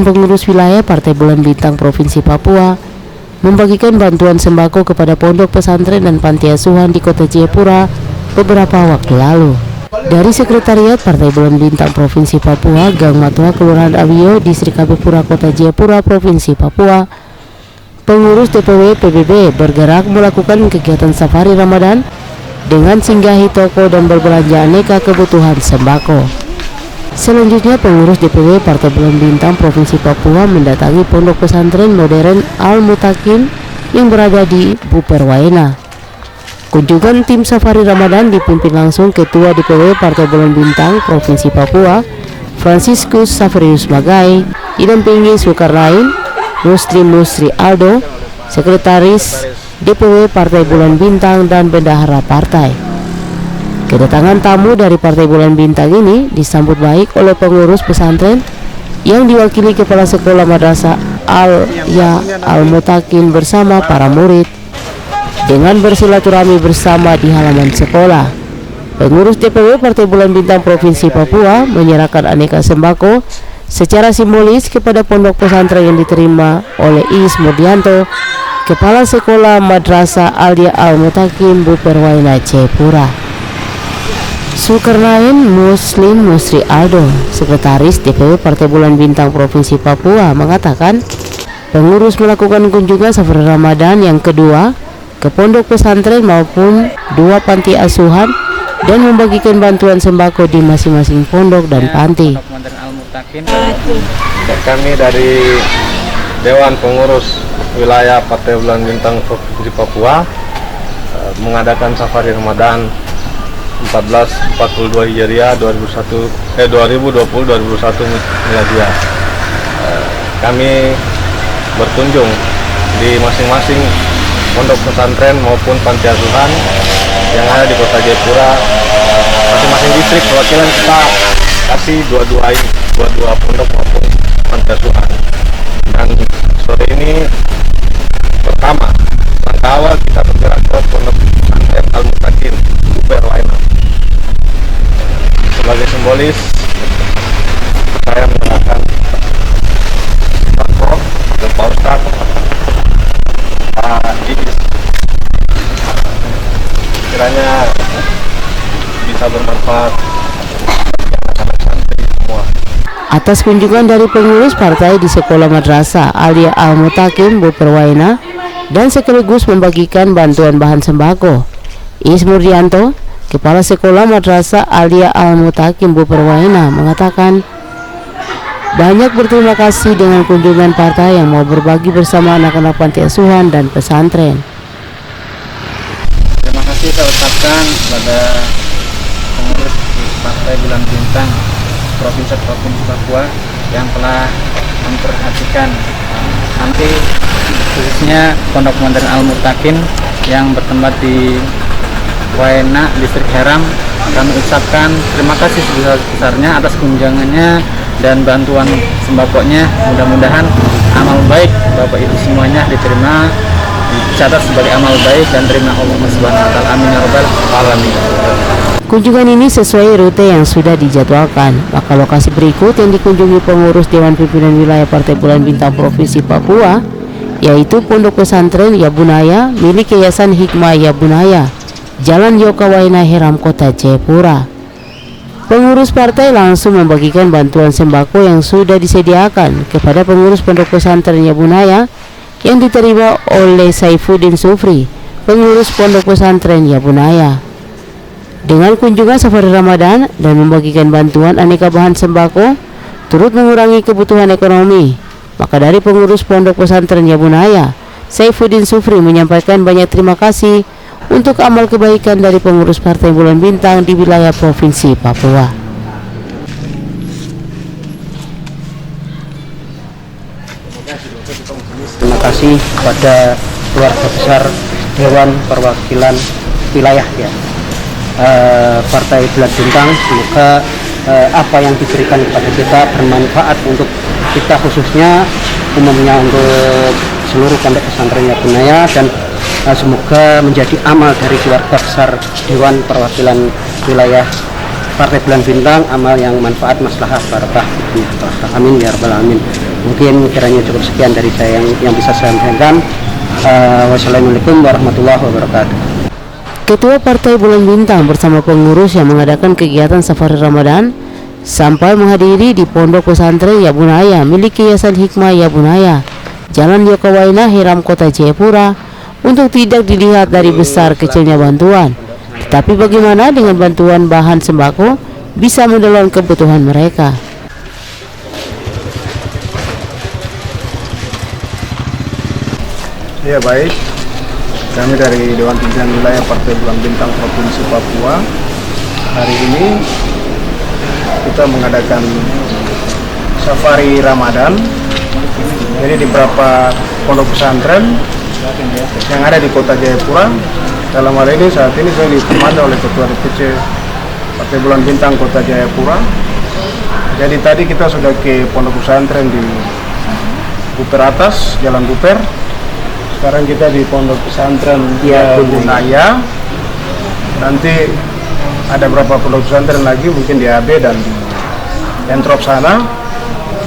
dan pengurus wilayah Partai Bulan Bintang Provinsi Papua membagikan bantuan sembako kepada pondok pesantren dan panti asuhan di Kota Jayapura beberapa waktu lalu. Dari Sekretariat Partai Bulan Bintang Provinsi Papua, Gang Matua, Kelurahan Awio, Distrik Abipura, Kota Jayapura, Provinsi Papua, pengurus DPW PBB bergerak melakukan kegiatan safari Ramadan dengan singgahi toko dan berbelanja aneka kebutuhan sembako. Selanjutnya, pengurus DPW Partai Bulan Bintang Provinsi Papua mendatangi Pondok Pesantren Modern Al-Mutakin yang berada di Buperwaena. Kunjungan tim safari Ramadan dipimpin langsung Ketua DPW Partai Bulan Bintang Provinsi Papua, Franciscus Saverius Magai, didampingi Zulkarnain Musri Aldo, Sekretaris DPW Partai Bulan Bintang dan Bendahara Partai. Kedatangan tamu dari Partai Bulan Bintang ini disambut baik oleh pengurus pesantren yang diwakili Kepala Sekolah Madrasah Al-Ya Al-Mutakin bersama para murid. Dengan bersilaturahmi bersama di halaman sekolah, pengurus DPW Partai Bulan Bintang Provinsi Papua menyerahkan aneka sembako secara simbolis kepada pondok pesantren yang diterima oleh Is Murdianto, Kepala Sekolah Madrasah Al-Ya Al-Mutakin Buperwaena Jayapura. Zulkarnain Musri Aldo, Sekretaris DPW Partai Bulan Bintang Provinsi Papua, mengatakan pengurus melakukan kunjungan safari Ramadan yang kedua ke pondok pesantren maupun 2 panti asuhan dan membagikan bantuan sembako di masing-masing pondok dan panti. Kami dari Dewan Pengurus Wilayah Partai Bulan Bintang Provinsi Papua mengadakan safari Ramadan 1442 Hijriah 2020-2021 Miladiah. Kami berkunjung di masing-masing pondok pesantren maupun panti asuhan yang ada di Kota Jayapura. Masing-masing distrik perwakilan kita kasih dua pondok maupun panti asuhan. Dan sore ini pertama langkah awal kita bergerak ke pondok pesantren Al-Mutakin Buperwaena. Sebagai simbolis, saya menyerahkan sembako ke Pak Ustadz Pak Idis. Kiranya bisa bermanfaat anak-anak santri semua. Atas kunjungan dari pengurus partai di Sekolah Madrasah Al-Ya Al-Mutakin Buperwaena dan sekaligus membagikan bantuan bahan sembako, Is Murdianto, Kepala Sekolah Madrasah Al-Ya Al-Mutakin Buperwaena, mengatakan banyak berterima kasih dengan kunjungan partai yang mau berbagi bersama anak-anak panti asuhan dan pesantren. Terima kasih saya ucapkan kepada pengurus Partai Bulan Bintang Provinsi Papua yang telah memperhatikan nanti khususnya Pondok Modern Al-Mutakin yang bertempat di Waena, Distrik Heram. Kami ucapkan terima kasih sebesar-besarnya atas kunjungannya dan bantuan sembakonya. Mudah-mudahan amal baik Bapak Ibu semuanya diterima, dicatat sebagai amal baik dan terima Allah Subhanahu wa taala. Amin ya rabbal alamin. Kunjungan ini sesuai rute yang sudah dijadwalkan. Maka lokasi berikut yang dikunjungi pengurus Dewan Pimpinan Wilayah Partai Bulan Bintang Provinsi Papua yaitu Pondok Pesantren Yabunaya milik Yayasan Hikmah Yabunaya, Jalan Yokawaena Heram, Kota Jayapura. Pengurus partai langsung membagikan bantuan sembako yang sudah disediakan kepada pengurus Pondok Pesantren Yabunaya yang diterima oleh Saifuddin Sufri, pengurus Pondok Pesantren Yabunaya. Dengan kunjungan safari Ramadan dan membagikan bantuan aneka bahan sembako turut mengurangi kebutuhan ekonomi, maka dari pengurus Pondok Pesantren Yabunaya, Saifuddin Sufri menyampaikan banyak terima kasih untuk amal kebaikan dari pengurus Partai Bulan Bintang di wilayah Provinsi Papua. Terima kasih kepada keluarga besar Dewan Perwakilan Wilayah Partai Bulan Bintang. Semoga apa yang diberikan kepada kita bermanfaat untuk kita, khususnya umumnya untuk seluruh pondok pesantren Yabunaya, dan semoga menjadi amal dari keluarga besar Dewan Perwakilan Wilayah Partai Bulan Bintang, amal yang manfaat, maslahah, barakah. Amin ya rabbal alamin. Mungkin kiranya cukup sekian dari saya yang bisa saya sampaikan. Wassalamualaikum warahmatullahi wabarakatuh. Ketua Partai Bulan Bintang bersama pengurus yang mengadakan kegiatan safari Ramadan sampai menghadiri di Pondok Pesantren Yabunaya milik Yayasan Hikmah Yabunaya, Jalan Yokawaina, Hiram, Kota Jayapura, untuk tidak dilihat dari besar kecilnya bantuan, tapi bagaimana dengan bantuan bahan sembako bisa menelan kebutuhan mereka. Ya baik, kami dari Dewan Pimpinan Wilayah Partai Bulan Bintang Provinsi Papua. Hari ini kita mengadakan safari Ramadan. Jadi di beberapa pondok pesantren yang ada di Kota Jayapura. Dalam hal ini saat ini saya ditemani oleh Ketua DPC Partai Bulan Bintang Kota Jayapura. Jadi tadi kita sudah ke pondok pesantren di Buper Atas, Jalan Buper. Sekarang kita di pondok pesantren Yabunaya. Nanti ada beberapa pondok pesantren lagi mungkin di AB dan di Entrop sana.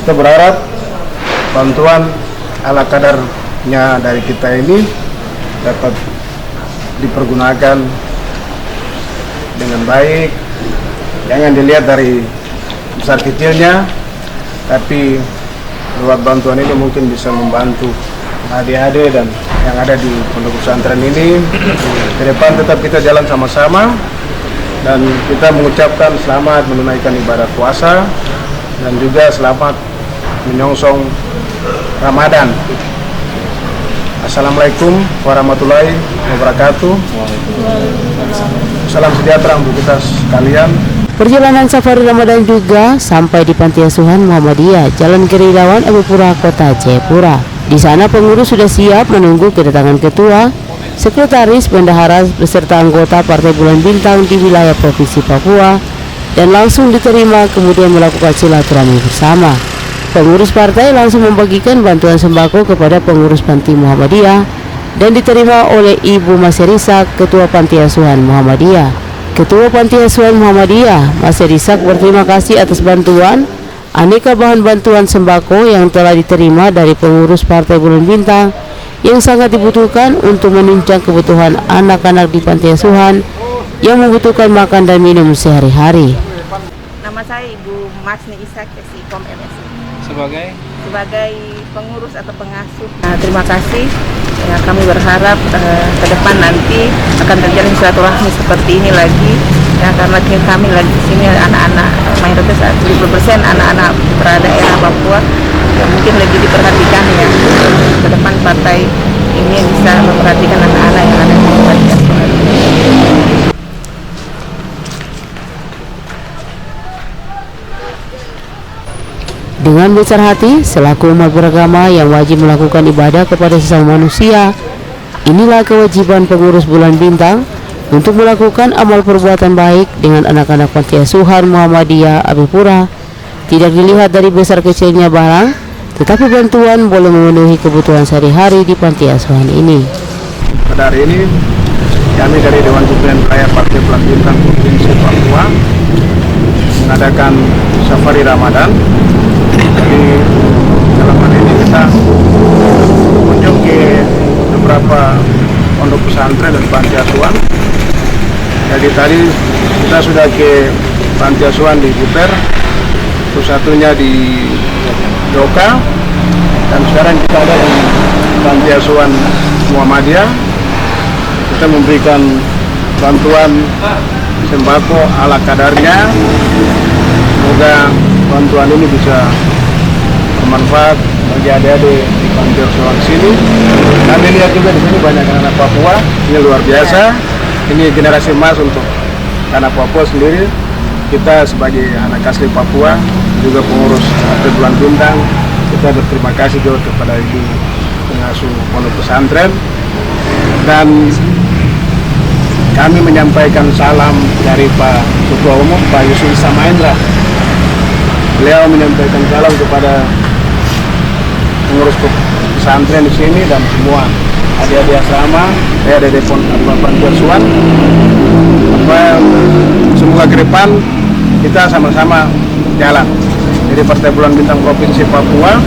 Kita berharap bantuan ala kadarnya dari kita ini dapat dipergunakan dengan baik. Jangan dilihat dari besar kecilnya, tapi lewat bantuan ini mungkin bisa membantu adik-adik dan yang ada di pondok pesantren ini. Ke depan tetap kita jalan sama-sama dan kita mengucapkan selamat menunaikan ibadah puasa dan juga selamat menyongsong Ramadan. Assalamualaikum warahmatullahi wabarakatuh. Salam sejahtera untuk kita sekalian. Perjalanan safari Ramadan juga sampai di Panti Asuhan Muhammadiyah, Jalan Kerilawan, Abipura, Kota Jayapura. Di sana pengurus sudah siap menunggu kedatangan ketua, sekretaris, bendahara beserta anggota Partai Bulan Bintang di wilayah Provinsi Papua dan langsung diterima kemudian melakukan silaturahmi bersama. Pengurus partai langsung membagikan bantuan sembako kepada pengurus Panti Muhammadiyah dan diterima oleh Ibu Maserisak, Ketua Panti Asuhan Muhammadiyah. Ketua Panti Asuhan Muhammadiyah, Maserisak, berterima kasih atas bantuan aneka bahan bantuan sembako yang telah diterima dari pengurus Partai Bulan Bintang yang sangat dibutuhkan untuk menunjang kebutuhan anak-anak di panti asuhan yang membutuhkan makan dan minum sehari-hari. Nama saya Ibu Masni Isak, SIKOM MSI. Sebagai Pengurus atau pengasuh. Nah, terima kasih. Ya, kami berharap ke depan nanti akan terjadi silaturahmi seperti ini lagi. Ya, karena kami lagi di sini anak-anak mayoritas 70% anak-anak daerah Papua yang mungkin lebih diperhatikan ya. Ke depan partai ini bisa memperhatikan anak-anak yang ada di panti asuhan. Dengan besar hati, selaku umat beragama yang wajib melakukan ibadah kepada sesama manusia, inilah kewajiban pengurus Bulan Bintang untuk melakukan amal perbuatan baik dengan anak-anak panti asuhan Muhammadiyah Abipura. Tidak dilihat dari besar kecilnya barang, tetapi bantuan boleh memenuhi kebutuhan sehari-hari di panti asuhan ini. Pada hari ini, kami dari Dewan Pimpinan Wilayah Partai Bulan Bintang Provinsi Papua mengadakan safari Ramadan. Jadi dalam hal ini kita mengunjungi ke beberapa pondok pesantren dan panti asuhan. Jadi tadi kita sudah ke panti asuhan di Buper, terus satunya di Yoka, dan sekarang kita ada di panti asuhan Muhammadiyah. Kita memberikan bantuan sembako ala kadarnya. Semoga bantuan ini bisa bermanfaat bagi adik-adik di panti asuhan sini. Kami lihat juga di sini banyak anak Papua, ini luar biasa. Ini generasi emas untuk anak Papua sendiri. Kita sebagai anak asli Papua, juga pengurus Partai Bulan Bintang, kita berterima kasih juga kepada Ibu pengasuh pondok pesantren, dan kami menyampaikan salam dari Pak Ketua Umum Pak Yusuf Samaendra. Beliau menyampaikan salam kepada pengurus pesantren di sini dan semua adik-adik asrama, adik-adik panti asuhan. Semoga ke depan kita sama-sama jalan. Jadi Partai Bulan Bintang Provinsi Papua.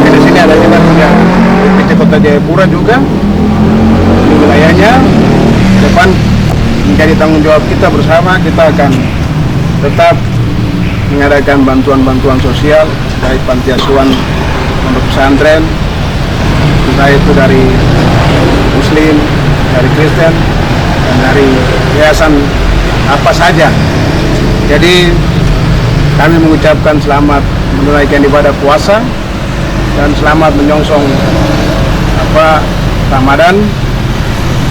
Di sini ada juga yang DPC Kota Jayapura juga di wilayahnya. Depan menjadi tanggung jawab kita bersama, kita akan tetap mengadakan bantuan-bantuan sosial baik panti asuhan, pondok pesantren, entah itu dari Muslim, dari Kristen, dan dari yayasan apa saja. Jadi kami mengucapkan selamat menunaikan ibadah puasa dan selamat menyongsong Ramadan.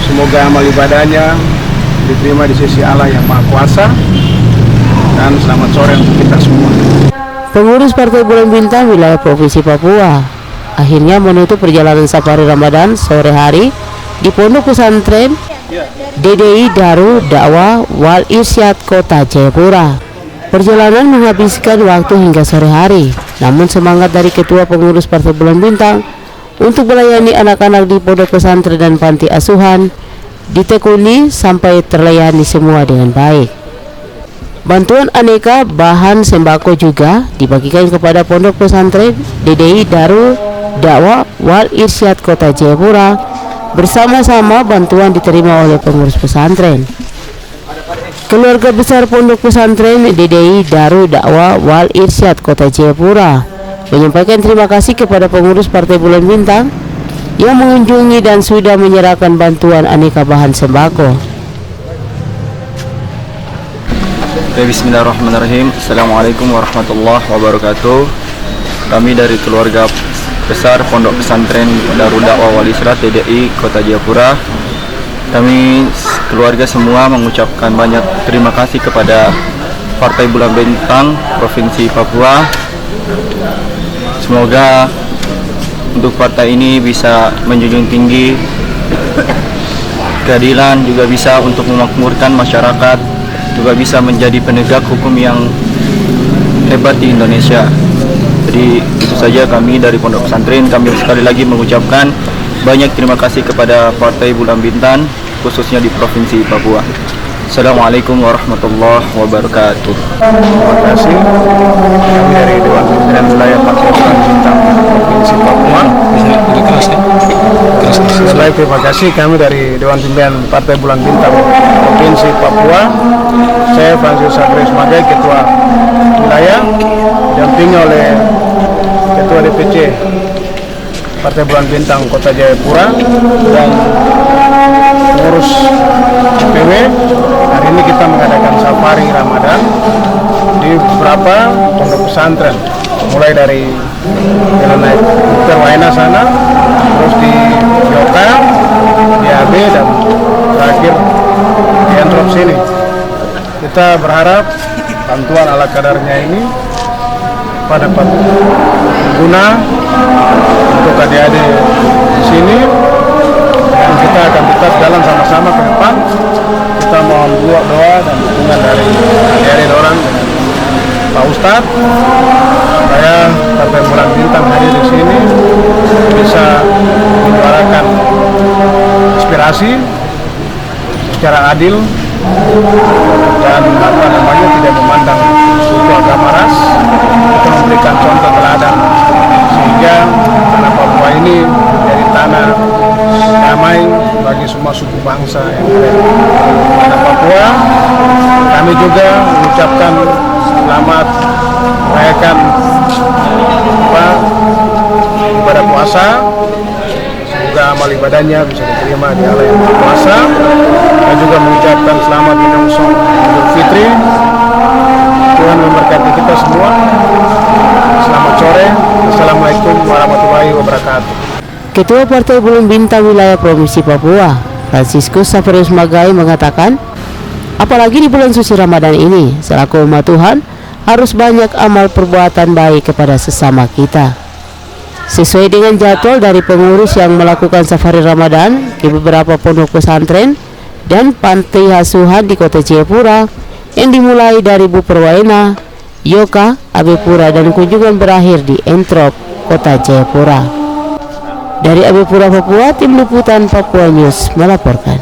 Semoga amal ibadahnya diterima di sisi Allah yang Maha Kuasa, dan selamat sore untuk kita semua. Pengurus Partai Bulan Bintang wilayah Provinsi Papua akhirnya menutup perjalanan safari Ramadan sore hari di Pondok Pesantren DDI Darul Dakwah Wal Irsyad Kota Jayapura. Perjalanan menghabiskan waktu hingga sore hari, namun semangat dari Ketua Pengurus Partai Bulan Bintang untuk melayani anak-anak di pondok pesantren dan panti asuhan ditekuni sampai terlayani semua dengan baik. Bantuan aneka bahan sembako juga dibagikan kepada pondok pesantren DDI Darul Dakwah Wal Irsyad Kota Jayapura. Bersama-sama bantuan diterima oleh pengurus pesantren. Keluarga besar pondok pesantren DDI Darul Dakwah Wal Irsyad Kota Jayapura menyampaikan terima kasih kepada pengurus Partai Bulan Bintang yang mengunjungi dan sudah menyerahkan bantuan aneka bahan sembako. Bismillahirrahmanirrahim. Assalamualaikum warahmatullahi wabarakatuh. Kami dari keluarga besar Pondok Pesantren Darul Dakwah Wal Irsyad DDI Kota Jayapura, kami keluarga semua mengucapkan banyak terima kasih kepada Partai Bulan Bintang Provinsi Papua. Semoga untuk partai ini bisa menjunjung tinggi keadilan, juga bisa untuk memakmurkan masyarakat, juga bisa menjadi penegak hukum yang hebat di Indonesia. Jadi itu saja kami dari Pondok Pesantren. Kami sekali lagi mengucapkan banyak terima kasih kepada Partai Bulan Bintang, khususnya di Provinsi Papua. Assalamualaikum warahmatullahi wabarakatuh. Terima kasih. Kami dari Dewan Pimpinan Wilayah Partai Bulan Bintang Provinsi Papua. Selain terima kasih, kami dari Dewan Pimpinan Partai Bulan Bintang Provinsi Papua. Saya Francis Sadri sebagai Ketua Wilayah, didampingi oleh Ketua DPC Partai Bulan Bintang Kota Jayapura dan pengurus DPW. Hari ini kita mengadakan safari Ramadan di beberapa pondok pesantren, mulai dari Jalan Naik Dr. Waina sana, terus di Yoka, di AB, dan terakhir di Entrop sini. Kita berharap bantuan ala kadarnya ini pada guna untuk adik-adik di sini, dan kita akan tetap jalan sama-sama ke depan. Kita mohon doa dan dukungan dari adik-adik orang dengan Pak Ustadz supaya Partai Bulan Bintang hadir di sini bisa menyuarakan aspirasi secara adil dan tidak memandang suku agama ras. Kita memberikan contoh teladan sehingga tanah Papua ini menjadi tanah damai bagi semua suku bangsa yang ada di tanah Papua. Kami juga mengucapkan selamat merayakan ibadah puasa. Semoga amal ibadahnya bisa diterima di Allah yang Maha Kuasa. Dan juga mengucapkan selamat menyongsong Idul Fitri. Tuhan memberkati kita semua. Selamat sore. Assalamualaikum warahmatullahi wabarakatuh. Ketua Partai Bulan Bintang Wilayah Provinsi Papua, Franciscus Saverius Magai, mengatakan, apalagi di bulan suci Ramadan ini, selaku umat Tuhan, harus banyak amal perbuatan baik kepada sesama kita. Sesuai dengan jadwal dari pengurus yang melakukan safari Ramadan di beberapa pondok pesantren dan panti asuhan di Kota Jayapura, yang dimulai dari Bu Perwaina, Yoka, Abepura, dan kunjungan berakhir di Entrop, Kota Jayapura. Dari Abepura, Papua, Tim Liputan Papua News melaporkan.